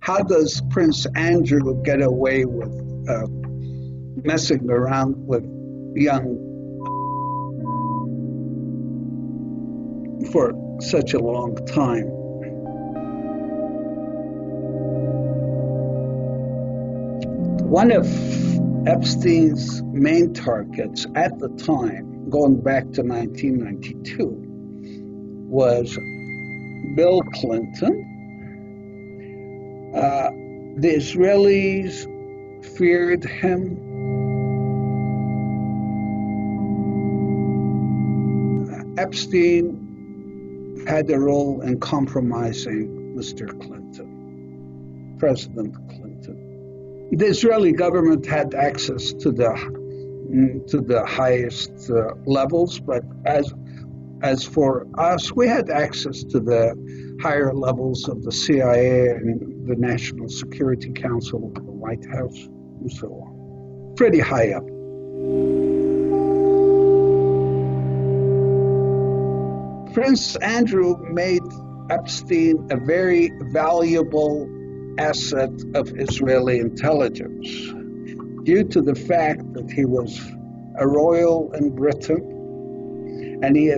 How does Prince Andrew get away with messing around with young for such a long time? One of Epstein's main targets at the time, going back to 1992, was Bill Clinton. The Israelis feared him. Epstein had a role in compromising Mr. Clinton, President Clinton. The Israeli government had access to the highest levels, but as for us, we had access to the higher levels of the CIA and the National Security Council, the White House, and so on. Pretty high up. Prince Andrew made Epstein a very valuable asset of Israeli intelligence due to the fact that he was a royal in Britain, and he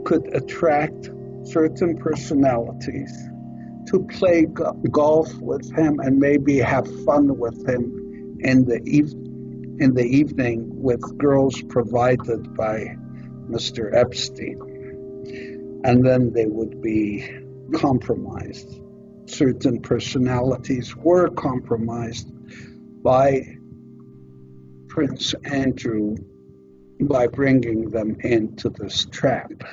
could attract certain personalities to play golf with him and maybe have fun with him in the evening with girls provided by Mr. Epstein. And then they would be compromised. Certain personalities were compromised by Prince Andrew by bringing them into this trap.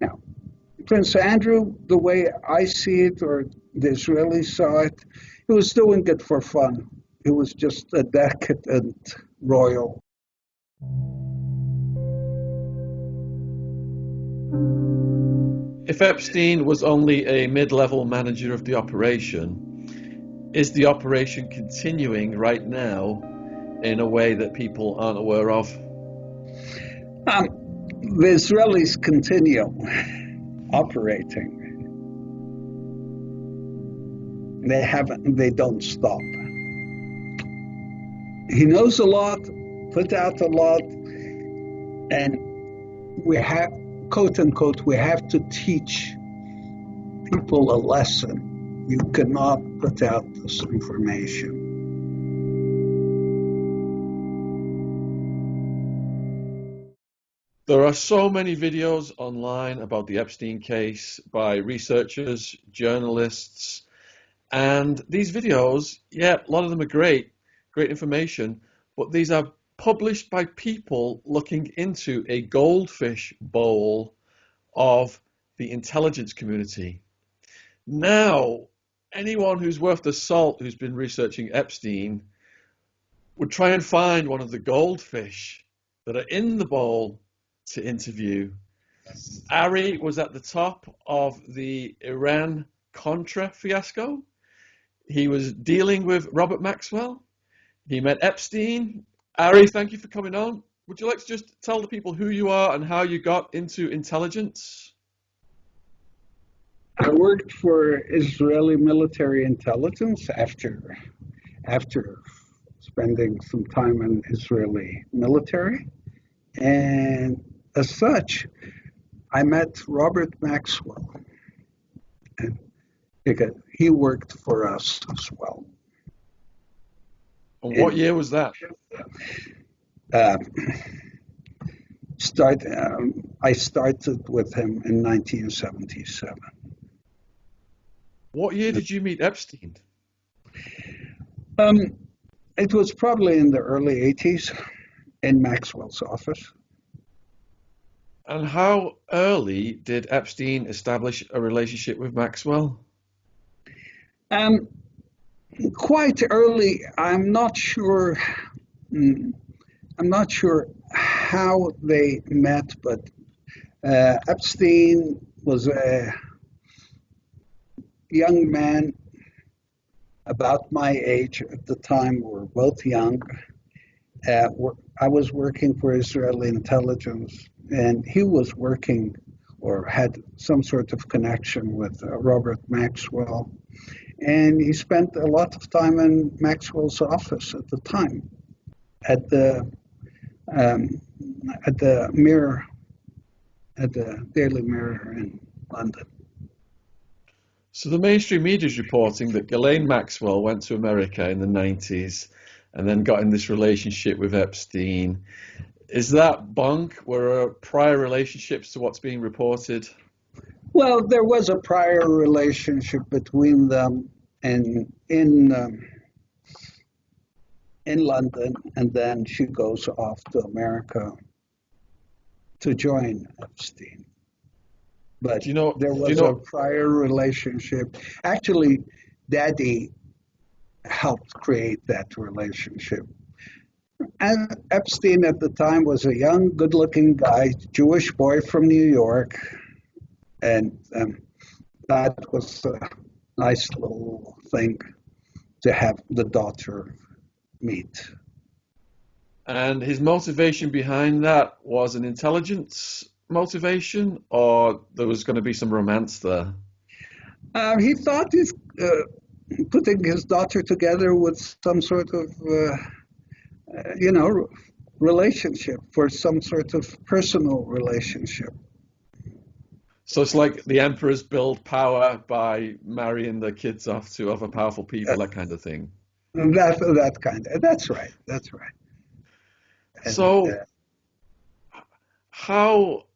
Now, Prince Andrew, the way I see it, or the Israelis saw it, he was doing it for fun. He was just a decadent royal. If Epstein was only a mid-level manager of the operation, is the operation continuing right now in a way that people aren't aware of? The Israelis continue operating. They don't stop. He knows a lot, put out a lot, and we have, quote unquote, we have to teach people a lesson. You cannot put out this information. There are so many videos online about the Epstein case by researchers, journalists, and these videos, yeah, a lot of them are great information, but these are published by people looking into a goldfish bowl of the intelligence community. Now, anyone who's worth the salt who's been researching Epstein would try and find one of the goldfish that are in the bowl to interview. Ari was at the top of the Iran-Contra fiasco. He was dealing with Robert Maxwell. He met Epstein. Ari, thank you for coming on. Would you like to just tell the people who you are and how you got into intelligence? I worked for Israeli military intelligence after spending some time in Israeli military. And as such, I met Robert Maxwell, and because he worked for us as well. And what year was that? I started with him in 1977. What year did you meet Epstein? It was probably in the early 80s in Maxwell's office. And how early did Epstein establish a relationship with Maxwell? Quite early. I'm not sure how they met, but Epstein was a young man about my age at the time. We were both young. I was working for Israeli intelligence, and he was working or had some sort of connection with Robert Maxwell. and he spent a lot of time in Maxwell's office at the time, at the um, at the Mirror, at the Daily Mirror in London. So the mainstream media is reporting that Ghislaine Maxwell went to America in the 90s and then got in this relationship with Epstein. Is that bunk? Were there prior relationships to what's being reported? Well, there was a prior relationship between them, and in London, and then she goes off to America to join Epstein. But there was a prior relationship. Actually, Daddy helped create that relationship. And Epstein at the time was a young, good-looking guy, Jewish boy from New York, and that was a nice little thing to have the daughter meet. And his motivation behind that was an intelligence motivation, or there was going to be some romance there? He thought he's putting his daughter together with some sort of, relationship, for some sort of personal relationship. So it's like the emperors build power by marrying their kids off to other powerful people, that kind of thing. That's right. And, so, how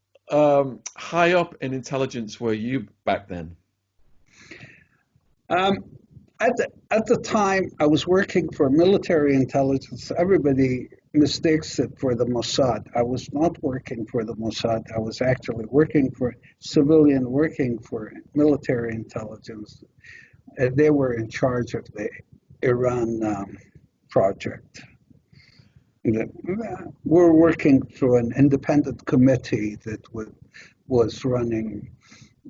high up in intelligence were you back then? At the time, I was working for military intelligence. Everybody mistakes it for the Mossad. I was not working for the Mossad. I was actually working for military intelligence. They were in charge of the Iran project. We're working through an independent committee that was running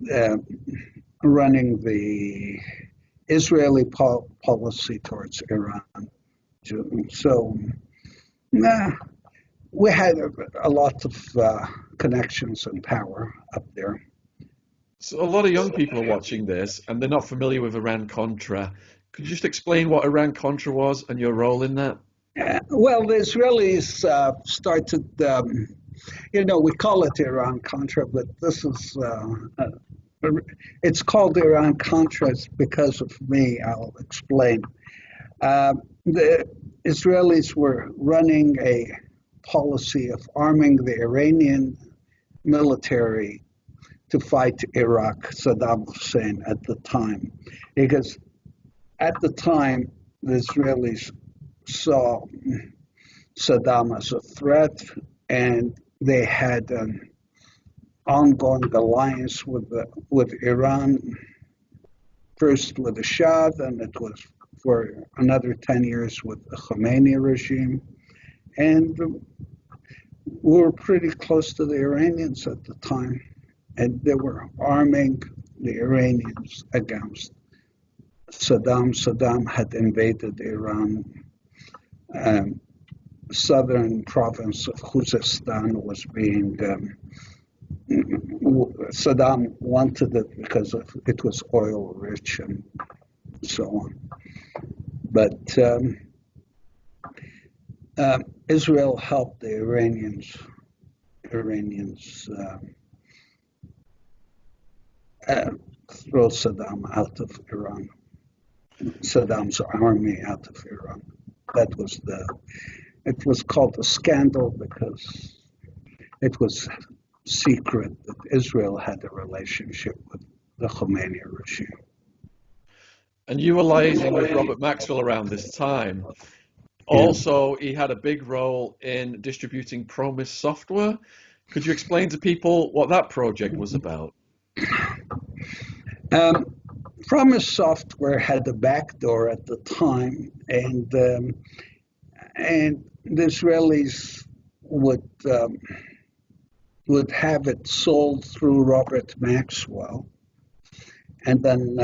the Israeli policy towards Iran. So we had a lot of connections and power up there. So a lot of young people are watching this and they're not familiar with Iran-Contra. Could you just explain what Iran-Contra was and your role in that? Well, the Israelis started, we call it Iran-Contra, but this is, it's called Iran-Contra because of me. I'll explain. The Israelis were running a policy of arming the Iranian military to fight Iraq, Saddam Hussein at the time. Because at the time, the Israelis saw Saddam as a threat, and they had an ongoing alliance with Iran, first with the Shah, then it was for another 10 years with the Khomeini regime. And we were pretty close to the Iranians at the time, and they were arming the Iranians against Saddam. Saddam had invaded Iran. Southern province of Khuzestan was being Saddam wanted it because it was oil rich and so on. But Israel helped the Iranians throw Saddam out of Iran, Saddam's army out of Iran. That was it was called a scandal because it was secret that Israel had a relationship with the Khomeini regime. And you were liaising with Robert Maxwell around this time. Also, he had a big role in distributing Promise software. Could you explain to people what that project was about? Promise software had a backdoor at the time, and the Israelis would have it sold through Robert Maxwell, and then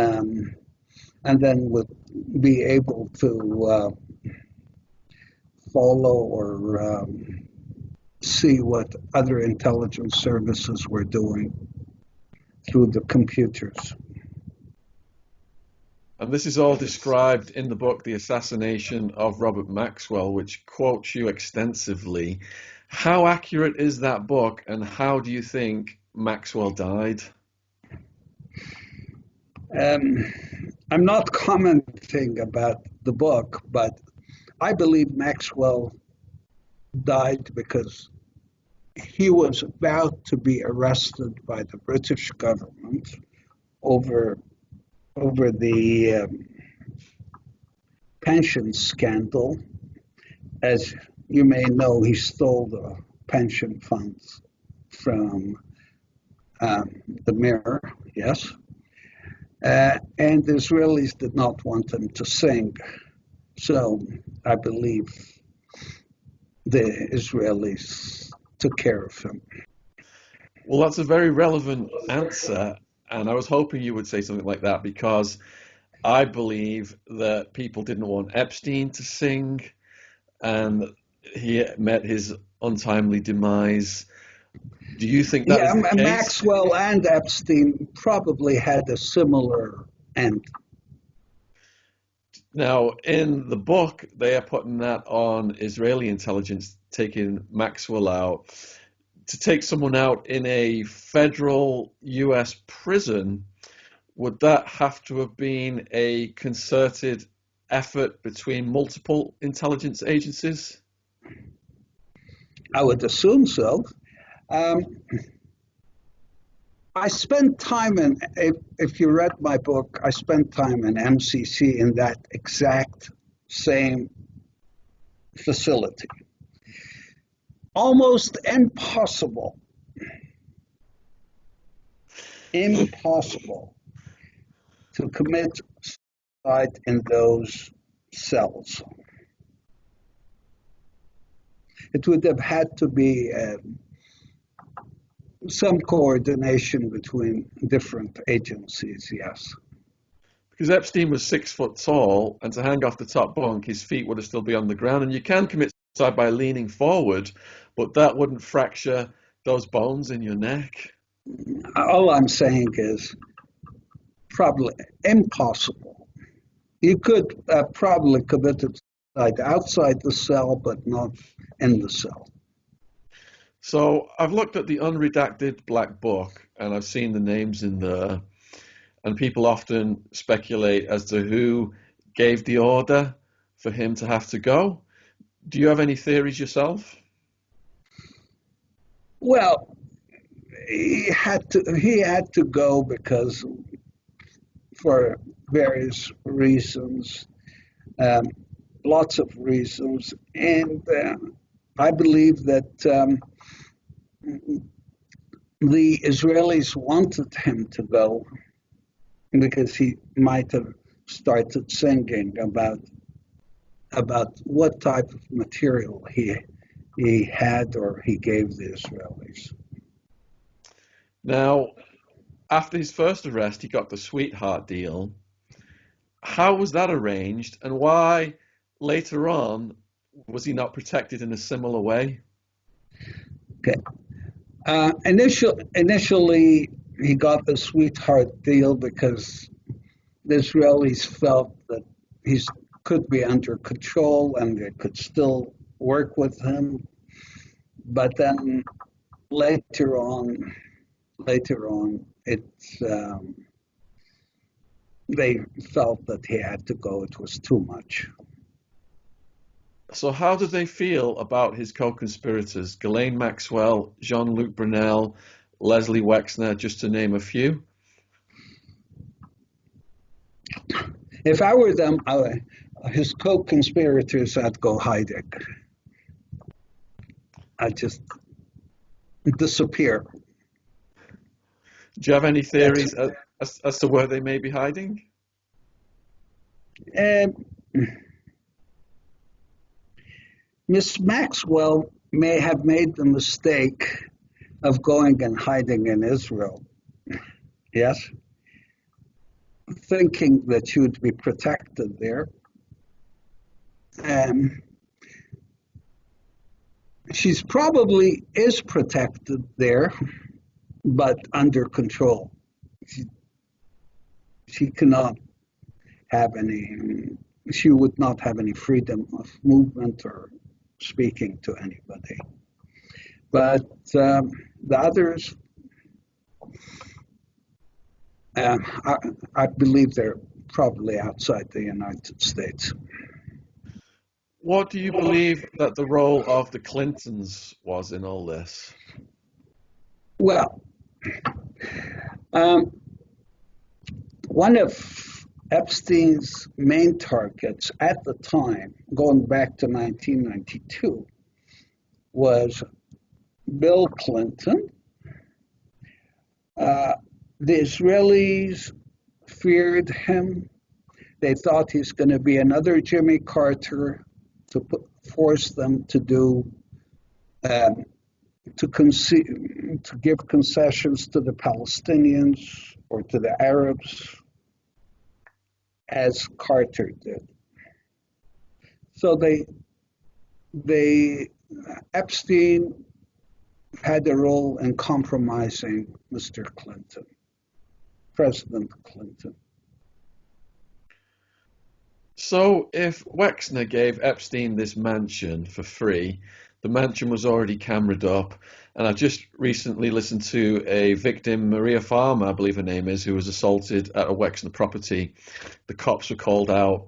would be able to follow or see what other intelligence services were doing through the computers. And this is all described in the book, The Assassination of Robert Maxwell, which quotes you extensively. How accurate is that book, and how do you think Maxwell died? I'm not commenting about the book, but I believe Maxwell died because he was about to be arrested by the British government over the pension scandal. As you may know, he stole the pension funds from the Mirror, yes. And the Israelis did not want him to sing. So I believe the Israelis took care of him. Well, that's a very relevant answer, and I was hoping you would say something like that because I believe that people didn't want Epstein to sing, and he met his untimely demise. Do you think that Yeah, is the case? Maxwell and Epstein probably had a similar end. Now, in the book, they are putting that on Israeli intelligence, taking Maxwell out. To take someone out in a federal US prison, would that have to have been a concerted effort between multiple intelligence agencies? I would assume so. I spent time if you read my book, I spent time in MCC in that exact same facility. Almost impossible to commit suicide in those cells. It would have had to be some coordination between different agencies, yes. Because Epstein was 6 foot tall, and to hang off the top bunk, his feet would have still be on the ground. And you can commit suicide by leaning forward, but that wouldn't fracture those bones in your neck. All I'm saying is probably impossible. You could probably commit suicide outside the cell, but not in the cell. So I've looked at the unredacted black book, and I've seen the names in there, and people often speculate as to who gave the order for him to have to go. Do you have any theories yourself? Well, he had to go because for various reasons, um, lots of reasons, and I believe that the Israelis wanted him to go because he might have started singing about what type of material he had or he gave the Israelis. Now, after his first arrest, he got the sweetheart deal. How was that arranged, and why later on was he not protected in a similar way? Okay. Initially, he got the sweetheart deal because the Israelis felt that he could be under control and they could still work with him. But then later on, they felt that he had to go. It was too much. So how did they feel about his co-conspirators, Ghislaine Maxwell, Jean-Luc Brunel, Leslie Wexner, just to name a few? If I were them, his co-conspirators, I'd go hiding. I'd just disappear. Do you have any theories as to where they may be hiding? Miss Maxwell may have made the mistake of going and hiding in Israel. Yes? Thinking that she would be protected there. She's probably is protected there, but under control. She cannot have any, she would not have any freedom of movement or speaking to anybody. But the others, I believe they're probably outside the United States. What do you believe that the role of the Clintons was in all this? Well, one of Epstein's main targets at the time, going back to 1992, was Bill Clinton. The Israelis feared him. They thought he's going to be another Jimmy Carter to force them to do to give concessions to the Palestinians or to the Arabs, as Carter did. So Epstein had a role in compromising Mr. Clinton, President Clinton. So if Wexner gave Epstein this mansion for free, the mansion was already cameraed up, and I've just recently listened to a victim, Maria Farmer, I believe her name is, who was assaulted at a Wexner property. The cops were called out,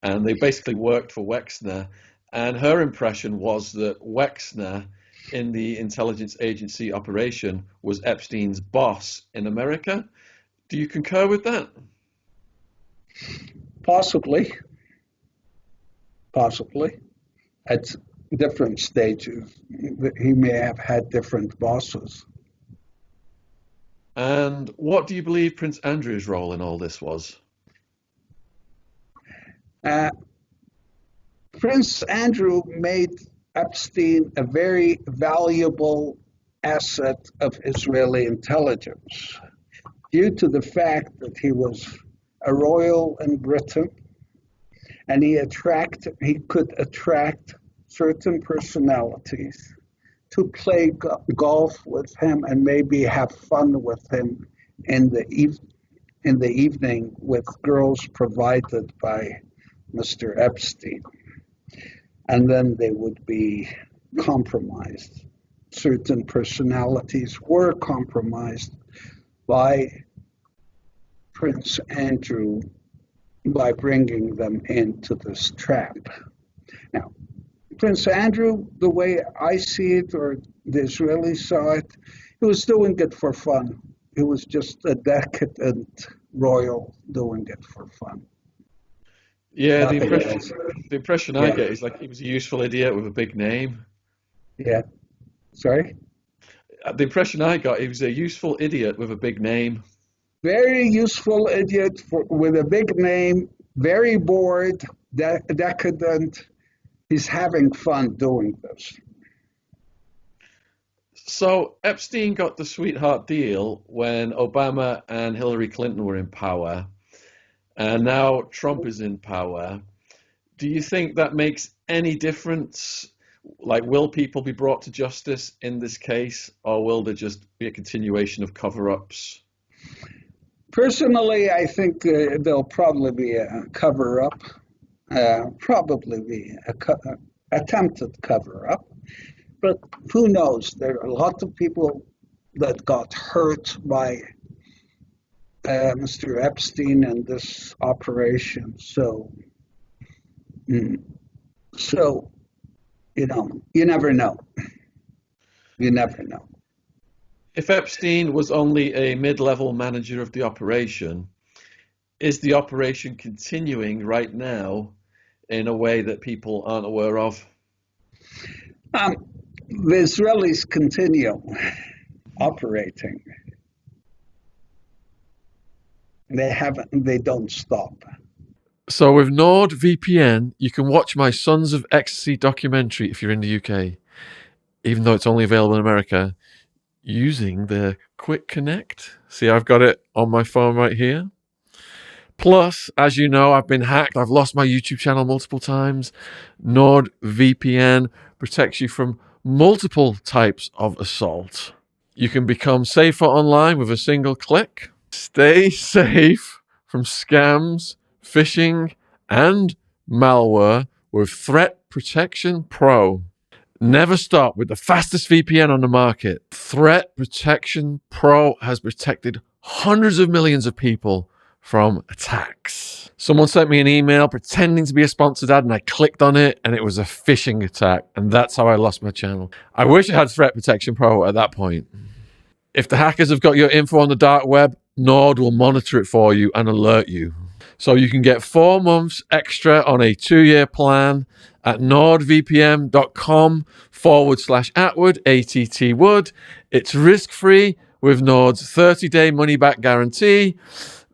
and they basically worked for Wexner, and her impression was that Wexner in the intelligence agency operation was Epstein's boss in America. Do you concur with that? Possibly. At different stages, he may have had different bosses. And what do you believe Prince Andrew's role in all this was? Prince Andrew made Epstein a very valuable asset of Israeli intelligence due to the fact that he was a royal in Britain, and he could attract certain personalities to play golf with him and maybe have fun with him in the evening with girls provided by Mr. Epstein. And then they would be compromised. Certain personalities were compromised by Prince Andrew by bringing them into this trap. Now, Prince Andrew, the way I see it, or the Israelis saw it, he was doing it for fun. He was just a decadent royal doing it for fun. Yeah, the impression I get is like he was a useful idiot with a big name. Yeah. Sorry? The impression I got, he was a useful idiot with a big name. Very useful idiot with a big name, very bored, decadent. He's having fun doing this. So Epstein got the sweetheart deal when Obama and Hillary Clinton were in power, and now Trump is in power. Do you think that makes any difference? Like, will people be brought to justice in this case, or will there just be a continuation of cover-ups? Personally, I think there'll probably be a cover-up, probably be an attempted cover-up. But who knows? There are a lot of people that got hurt by Mr. Epstein and this operation. So, you never know. You never know. If Epstein was only a mid-level manager of the operation, is the operation continuing right now in a way that people aren't aware of? The Israelis continue operating. They don't stop. So with NordVPN, you can watch my Sons of Ecstasy documentary if you're in the UK, even though it's only available in America, using the Quick Connect. See, I've got it on my phone right here. Plus, as you know, I've been hacked. I've lost my YouTube channel multiple times. NordVPN protects you from multiple types of assault. You can become safer online with a single click. Stay safe from scams, phishing, and malware with Threat Protection Pro. Never stop with the fastest VPN on the market. Threat Protection Pro has protected hundreds of millions of people from attacks. Someone sent me an email pretending to be a sponsored ad, and I clicked on it, and it was a phishing attack, and that's how I lost my channel. I wish I had Threat Protection Pro at that point. If the hackers have got your info on the dark web, Nord will monitor it for you and alert you. So you can get 4 months extra on a 2-year plan at nordvpn.com/Attwood, ATTwood. It's risk-free with Nord's 30-day money-back guarantee.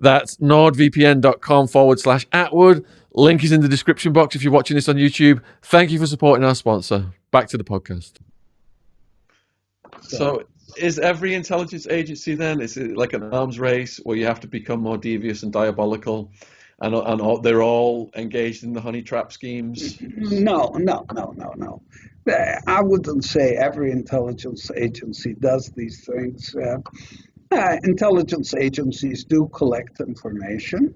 That's nordvpn.com/Attwood. Link is in the description box if you're watching this on YouTube. Thank you for supporting our sponsor. Back to the podcast. So is every intelligence agency then, is it like an arms race where you have to become more devious and diabolical, and they're all engaged in the honey trap schemes? No. I wouldn't say every intelligence agency does these things. Intelligence agencies do collect information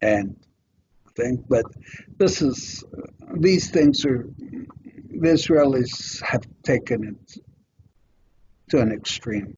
and think, but these things the Israelis have taken it to an extreme.